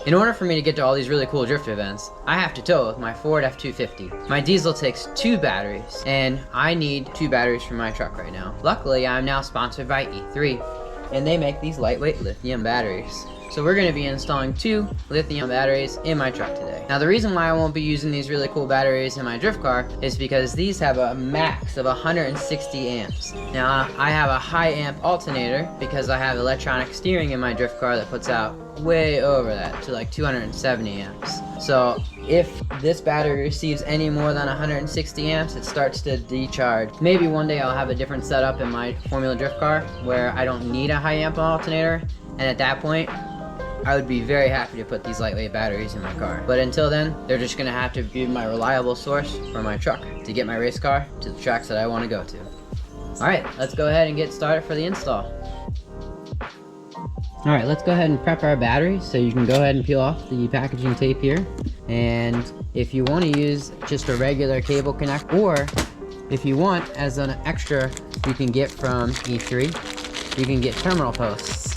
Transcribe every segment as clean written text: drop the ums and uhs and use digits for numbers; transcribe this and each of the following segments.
In order for me to get to all these really cool drift events, I have to tow with my Ford F-250. My diesel takes 2 batteries, and I need 2 batteries for my truck right now. Luckily, I'm now sponsored by E3, and they make these lightweight lithium batteries. So we're going to be installing 2 lithium batteries in my truck today. Now the reason why I won't be using these really cool batteries in my drift car is because these have a max of 160 amps. Now I have a high amp alternator because I have electronic steering in my drift car that puts out way over that to like 270 amps. So if this battery receives any more than 160 amps, it starts to decharge. Maybe one day I'll have a different setup in my Formula Drift car where I don't need a high amp alternator, and at that point I would be very happy to put these lightweight batteries in my car. But until then, they're just gonna have to be my reliable source for my truck to get my race car to the tracks that I want to go to. Alright, let's go ahead and get started for the install. Alright, let's go ahead and prep our batteries. So you can go ahead and peel off the packaging tape here. And if you want to use just a regular cable connect, or if you want, as an extra you can get from E3, you can get terminal posts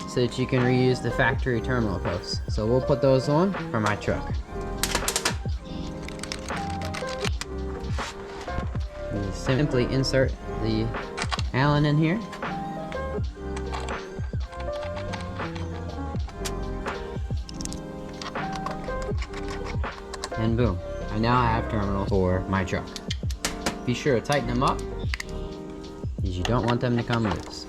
so that you can reuse the factory terminal posts. So we'll put those on for my truck. You simply insert the Allen in here. And boom, I now have terminals for my truck. Be sure to tighten them up, because you don't want them to come loose.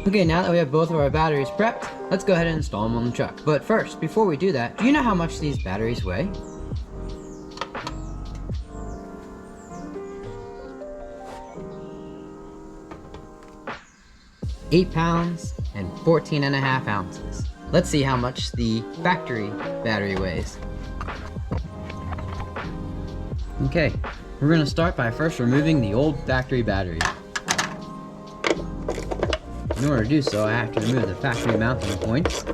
Okay, now that we have both of our batteries prepped, let's go ahead and install them on the truck. But first, before we do that, do you know how much these batteries weigh? £8 and 14.5 ounces. Let's see how much the factory battery weighs. Okay, we're gonna start by first removing the old factory battery. In order to do so, I have to remove the factory mounting points.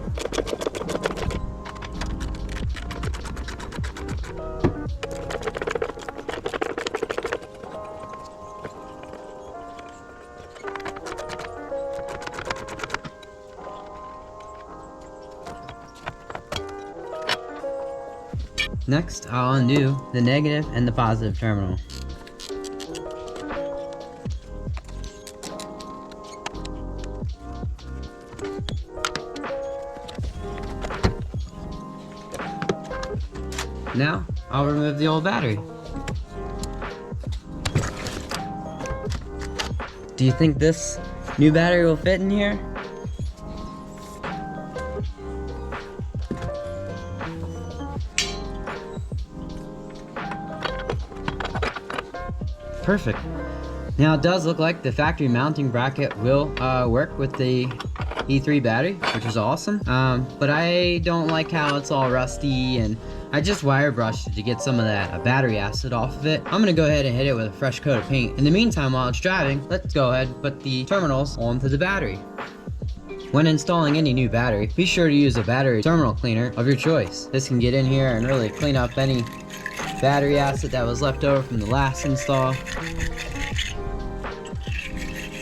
Next, I'll undo the negative and the positive terminal. Now, I'll remove the old battery. Do you think this new battery will fit in here? Perfect. Now it does look like the factory mounting bracket will work with the E3 battery, which is awesome. But I don't like how it's all rusty, and I just wire brushed it to get some of that battery acid off of it. I'm gonna go ahead and hit it with a fresh coat of paint. In the meantime, while it's driving, let's go ahead and put the terminals onto the battery. When installing any new battery, be sure to use a battery terminal cleaner of your choice. This can get in here and really clean up any battery acid that was left over from the last install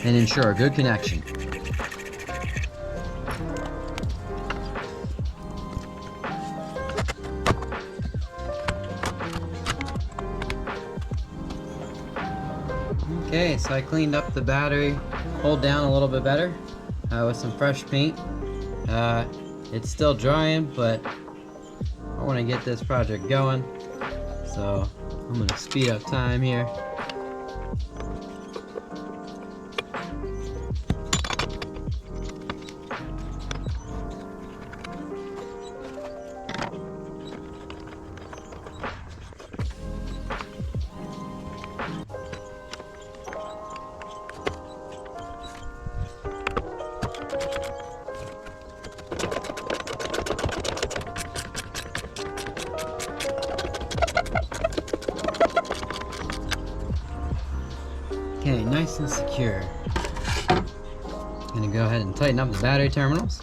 and ensure a good connection. Okay, so I cleaned up the battery hold down a little bit better with some fresh paint. It's still drying, but I want to get this project going, so I'm going to speed up time here. Okay, nice and secure. I'm gonna go ahead and tighten up the battery terminals.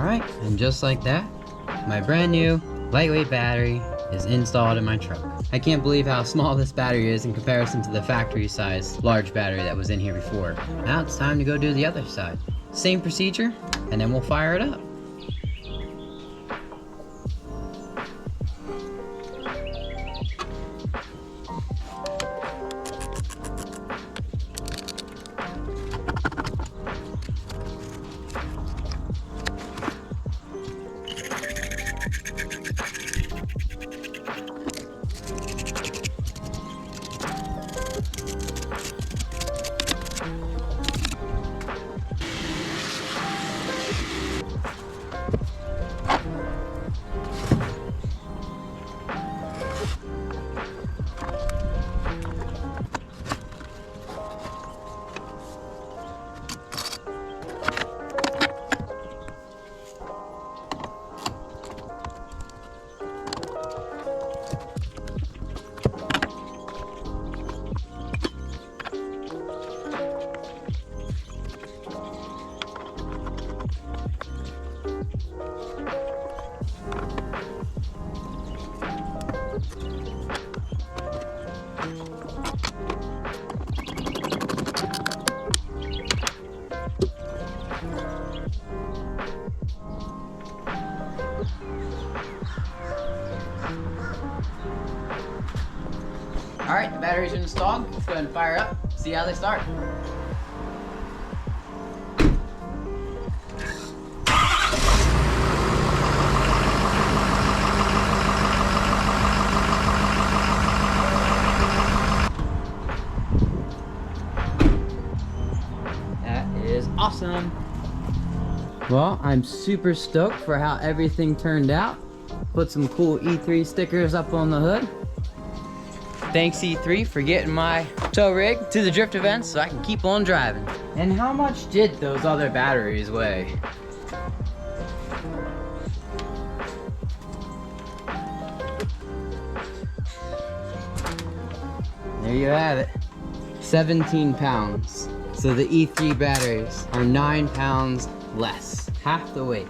Alright, and just like that, my brand new lightweight battery is installed in my truck. I can't believe how small this battery is in comparison to the factory size large battery that was in here before. Now it's time to go do the other side. Same procedure, and then we'll fire it up. Alright, the batteries are installed. Let's go ahead and fire up, see how they start. That is awesome. Well, I'm super stoked for how everything turned out. Put some cool E3 stickers up on the hood. Thanks E3 for getting my tow rig to the drift events so I can keep on driving. And how much did those other batteries weigh? There you have it. 17 pounds. So the E3 batteries are 9 pounds less. Half the weight.